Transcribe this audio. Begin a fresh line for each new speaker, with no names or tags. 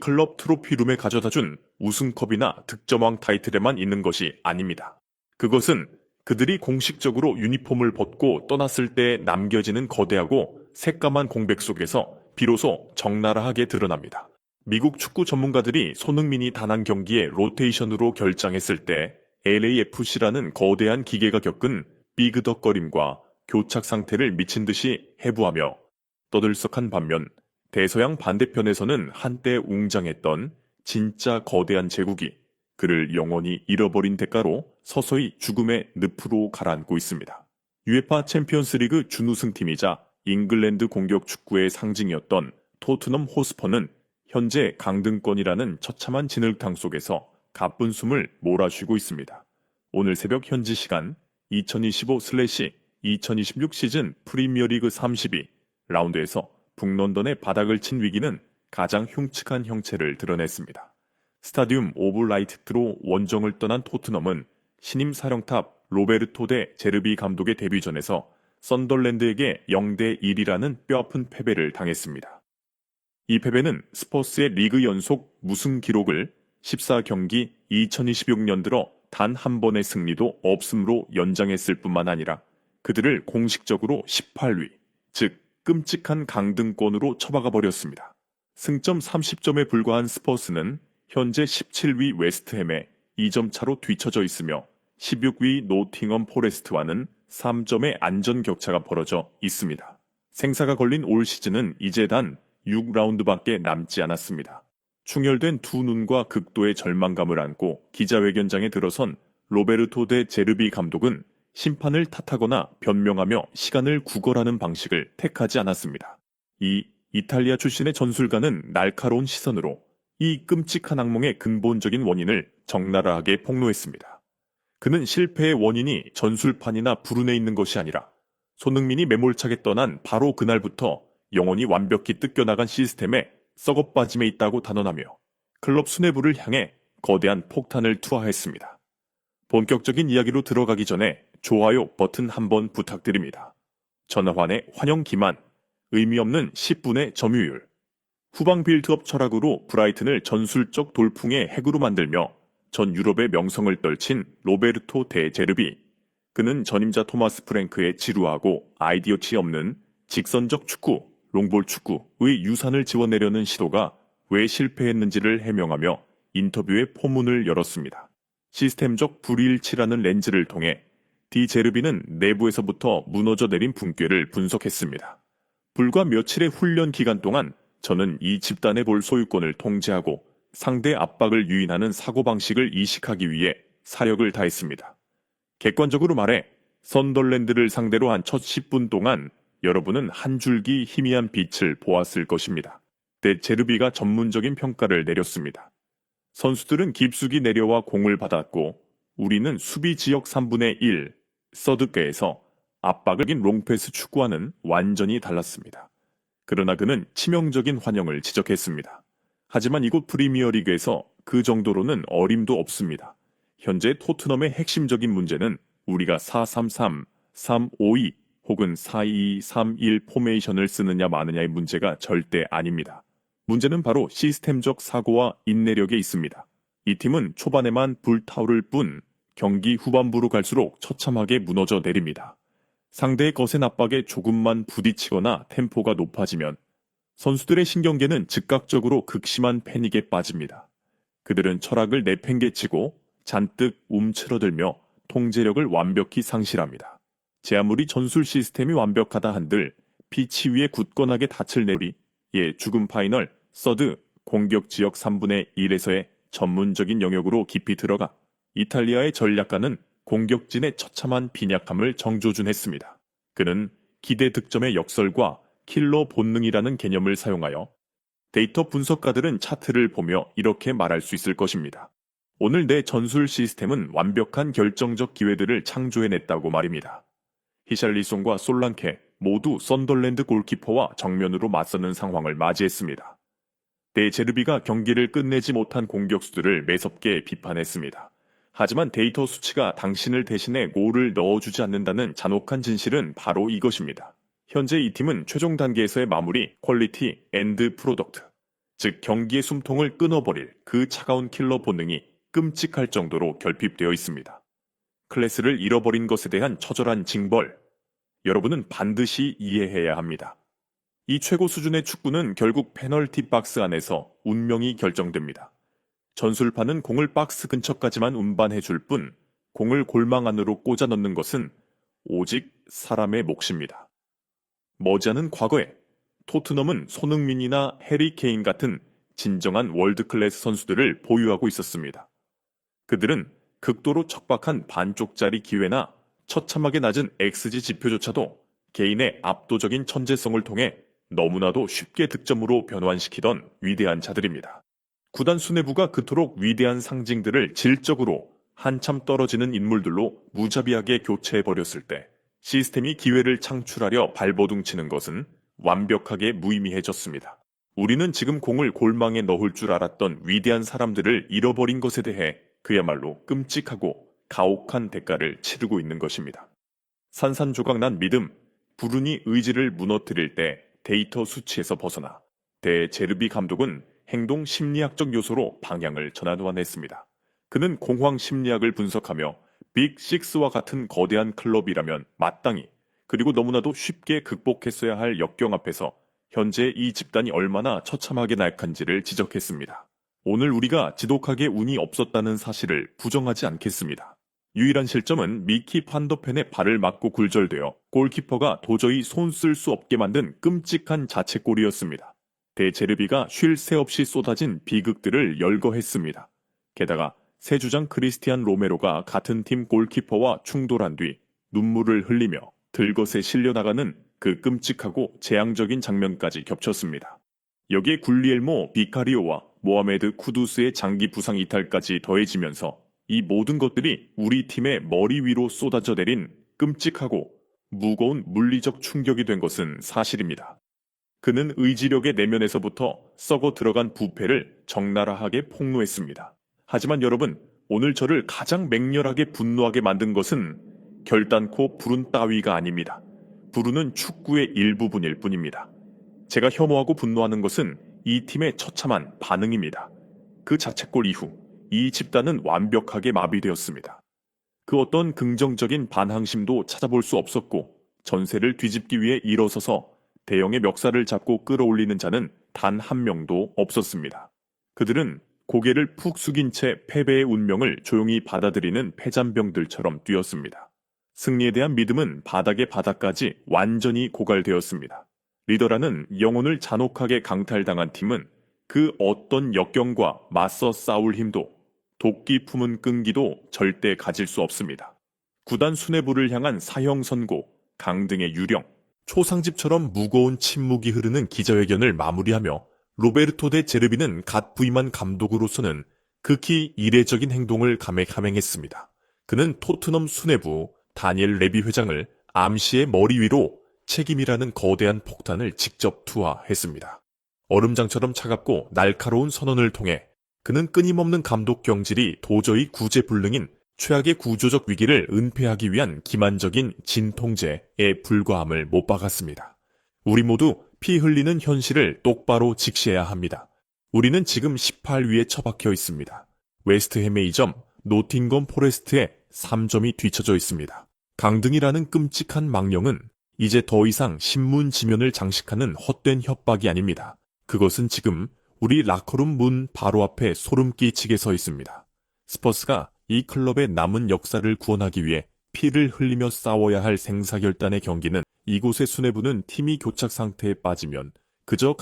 클럽 트로피룸에 가져다준 우승컵이나 득점왕 타이틀에만 있는 것이 아닙니다. 그것은 그들이 공식적으로 유니폼을 벗고 떠났을 때 남겨지는 거대하고 새까만 공백 속에서 비로소 적나라하게 드러납니다. 미국 축구 전문가들이 손흥민이 단한 경기에 로테이션으로 결장했을 때 LAFC라는 거대한 기계가 겪은 삐그덕거림과 교착 상태를 미친 듯이 해부하며 떠들썩한 반면 대서양 반대편에서는 한때 웅장했던 진짜 거대한 제국이 그를 영원히 잃어버린 대가로 서서히 죽음의 늪으로 가라앉고 있습니다. UEFA 챔피언스리그 준우승팀이자 잉글랜드 공격 축구의 상징이었던 토트넘 호스퍼는 현재 강등권이라는 처참한 진흙탕 속에서 가쁜 숨을 몰아쉬고 있습니다. 오늘 새벽 현지 시간 2025/2026 시즌 프리미어리그 32 라운드에서 북런던의 바닥을 친 위기는 가장 흉측한 형체를 드러냈습니다. 스타디움 오브 라이트로 원정을 떠난 토트넘은 신임 사령탑 로베르토 데 제르비 감독의 데뷔전에서 썬덜랜드에게 0대1이라는 뼈아픈 패배를 당했습니다. 이 패배는 스퍼스의 리그 연속 무승 기록을 14경기 2026년 들어 단 한 번의 승리도 없음으로 연장했을 뿐만 아니라 그들을 공식적으로 18위, 즉 끔찍한 강등권으로 처박아 버렸습니다. 승점 30점에 불과한 스퍼스는 현재 17위 웨스트햄에 2점 차로 뒤처져 있으며 16위 노팅엄 포레스트와는 3점의 안전 격차가 벌어져 있습니다. 생사가 걸린 올 시즌은 이제 단 6라운드밖에 남지 않았습니다. 충혈된 두 눈과 극도의 절망감을 안고 기자회견장에 들어선 로베르토 데 제르비 감독은 심판을 탓하거나 변명하며 시간을 구걸하는 방식을 택하지 않았습니다. 이 이탈리아 출신의 전술가는 날카로운 시선으로 이 끔찍한 악몽의 근본적인 원인을 적나라하게 폭로했습니다. 그는 실패의 원인이 전술판이나 불운에 있는 것이 아니라 손흥민이 매몰차게 떠난 바로 그날부터 영원히 완벽히 뜯겨나간 시스템에 썩어빠짐에 있다고 단언하며 클럽 수뇌부를 향해 거대한 폭탄을 투하했습니다. 본격적인 이야기로 들어가기 전에 좋아요 버튼 한번 부탁드립니다. 전환의 환영 기만, 의미 없는 10분의 점유율, 후방 빌드업 철학으로 브라이튼을 전술적 돌풍의 핵으로 만들며 전 유럽의 명성을 떨친 로베르토 데 제르비. 그는 전임자 토마스 프랭크의 지루하고 아이디어치 없는 직선적 축구, 롱볼 축구의 유산을 지워내려는 시도가 왜 실패했는지를 해명하며 인터뷰의 포문을 열었습니다. 시스템적 불일치라는 렌즈를 통해 디 제르비는 내부에서부터 무너져 내린 붕괴를 분석했습니다. 불과 며칠의 훈련 기간 동안 저는 이 집단의 볼 소유권을 통제하고 상대 압박을 유인하는 사고방식을 이식하기 위해 사력을 다했습니다. 객관적으로 말해 선덜랜드를 상대로 한 첫 10분 동안 여러분은 한 줄기 희미한 빛을 보았을 것입니다. 데 제르비가 전문적인 평가를 내렸습니다. 선수들은 깊숙이 내려와 공을 받았고 우리는 수비 지역 3분의 1, 서드께에서 압박을 긴 롱패스 축구와는 완전히 달랐습니다. 그러나 그는 치명적인 환영을 지적했습니다. 하지만 이곳 프리미어리그에서 그 정도로는 어림도 없습니다. 현재 토트넘의 핵심적인 문제는 우리가 4-3-3, 3-5-2 혹은 4-2-3-1 포메이션을 쓰느냐 마느냐의 문제가 절대 아닙니다. 문제는 바로 시스템적 사고와 인내력에 있습니다. 이 팀은 초반에만 불타오를 뿐 경기 후반부로 갈수록 처참하게 무너져 내립니다. 상대의 거센 압박에 조금만 부딪히거나 템포가 높아지면 선수들의 신경계는 즉각적으로 극심한 패닉에 빠집니다. 그들은 철학을 내팽개치고 잔뜩 움츠러들며 통제력을 완벽히 상실합니다. 제 아무리 전술 시스템이 완벽하다 한들 피치 위에 굳건하게 닻을 내리 죽음 파이널 서드 공격 지역 3분의 1에서의 전문적인 영역으로 깊이 들어가 이탈리아의 전략가는 공격진의 처참한 빈약함을 정조준했습니다. 그는 기대 득점의 역설과 킬러 본능이라는 개념을 사용하여 데이터 분석가들은 차트를 보며 이렇게 말할 수 있을 것입니다. 오늘 내 전술 시스템은 완벽한 결정적 기회들을 창조해냈다고 말입니다. 히샬리송과 솔랑케 모두 썬덜랜드 골키퍼와 정면으로 맞서는 상황을 맞이했습니다. 데 제르비가 경기를 끝내지 못한 공격수들을 매섭게 비판했습니다. 하지만 데이터 수치가 당신을 대신해 골을 넣어주지 않는다는 잔혹한 진실은 바로 이것입니다. 현재 이 팀은 최종 단계에서의 마무리, 퀄리티, 엔드 프로덕트, 즉 경기의 숨통을 끊어버릴 그 차가운 킬러 본능이 끔찍할 정도로 결핍되어 있습니다. 클래스를 잃어버린 것에 대한 처절한 징벌, 여러분은 반드시 이해해야 합니다. 이 최고 수준의 축구는 결국 페널티 박스 안에서 운명이 결정됩니다. 전술판은 공을 박스 근처까지만 운반해 줄 뿐, 공을 골망 안으로 꽂아 넣는 것은 오직 사람의 몫입니다. 머지않은 과거에 토트넘은 손흥민이나 해리 케인 같은 진정한 월드클래스 선수들을 보유하고 있었습니다. 그들은 극도로 척박한 반쪽짜리 기회나 처참하게 낮은 XG 지표조차도 개인의 압도적인 천재성을 통해 너무나도 쉽게 득점으로 변환시키던 위대한 자들입니다. 구단 수뇌부가 그토록 위대한 상징들을 질적으로 한참 떨어지는 인물들로 무자비하게 교체해버렸을 때 시스템이 기회를 창출하려 발버둥치는 것은 완벽하게 무의미해졌습니다. 우리는 지금 공을 골망에 넣을 줄 알았던 위대한 사람들을 잃어버린 것에 대해 그야말로 끔찍하고 가혹한 대가를 치르고 있는 것입니다. 산산조각난 믿음, 불운이 의지를 무너뜨릴 때 데이터 수치에서 벗어나 데제르비 감독은 행동 심리학적 요소로 방향을 전환했습니다. 그는 공황 심리학을 분석하며 빅6와 같은 거대한 클럽이라면 마땅히 그리고 너무나도 쉽게 극복했어야 할 역경 앞에서 현재 이 집단이 얼마나 처참하게 나약한지를 지적했습니다. 오늘 우리가 지독하게 운이 없었다는 사실을 부정하지 않겠습니다. 유일한 실점은 미키 판더펜의 발을 맞고 굴절되어 골키퍼가 도저히 손 쓸 수 없게 만든 끔찍한 자책골이었습니다. 데제르비가 쉴 새 없이 쏟아진 비극들을 열거했습니다. 게다가 새 주장 크리스티안 로메로가 같은 팀 골키퍼와 충돌한 뒤 눈물을 흘리며 들것에 실려나가는 그 끔찍하고 재앙적인 장면까지 겹쳤습니다. 여기에 굴리엘모 비카리오와 모하메드 쿠두스의 장기 부상 이탈까지 더해지면서 이 모든 것들이 우리 팀의 머리 위로 쏟아져 내린 끔찍하고 무거운 물리적 충격이 된 것은 사실입니다. 그는 의지력의 내면에서부터 썩어 들어간 부패를 적나라하게 폭로했습니다. 하지만 여러분, 오늘 저를 가장 맹렬하게 분노하게 만든 것은 결단코 불운 따위가 아닙니다. 불운은 축구의 일부분일 뿐입니다. 제가 혐오하고 분노하는 것은 이 팀의 처참한 반응입니다. 그 자책골 이후 이 집단은 완벽하게 마비되었습니다. 그 어떤 긍정적인 반항심도 찾아볼 수 없었고 전세를 뒤집기 위해 일어서서 대형의 멱살을 잡고 끌어올리는 자는 단 한 명도 없었습니다. 그들은 고개를 푹 숙인 채 패배의 운명을 조용히 받아들이는 패잔병들처럼 뛰었습니다. 승리에 대한 믿음은 바닥의 바닥까지 완전히 고갈되었습니다. 리더라는 영혼을 잔혹하게 강탈당한 팀은 그 어떤 역경과 맞서 싸울 힘도 도끼 품은 끈기도 절대 가질 수 없습니다. 구단 수뇌부를 향한 사형 선고, 강등의 유령, 초상집처럼 무거운 침묵이 흐르는 기자회견을 마무리하며 로베르토 데 제르비는 갓 부임한 감독으로서는 극히 이례적인 행동을 감행했습니다. 그는 토트넘 수뇌부 다니엘 레비 회장을 암시의 머리 위로 책임이라는 거대한 폭탄을 직접 투하했습니다. 얼음장처럼 차갑고 날카로운 선언을 통해 그는 끊임없는 감독 경질이 도저히 구제불능인 최악의 구조적 위기를 은폐하기 위한 기만적인 진통제에 불과함을 못 박았습니다. 우리 모두 피 흘리는 현실을 똑바로 직시해야 합니다. 우리는 지금 18위에 처박혀 있습니다. 웨스트햄의 2점, 노팅엄 포레스트의 3점이 뒤쳐져 있습니다. 강등이라는 끔찍한 망령은 이제 더 이상 신문 지면을 장식하는 헛된 협박이 아닙니다. 그것은 지금 우리 라커룸 문 바로 앞에 소름 끼치게 서 있습니다. 스퍼스가 이 클럽의 남은 역사를 구원하기 위해 피를 흘리며 싸워야 할 생사결단의 경기는 이곳의 수뇌부는 팀이 교착 상태에 빠지면 그저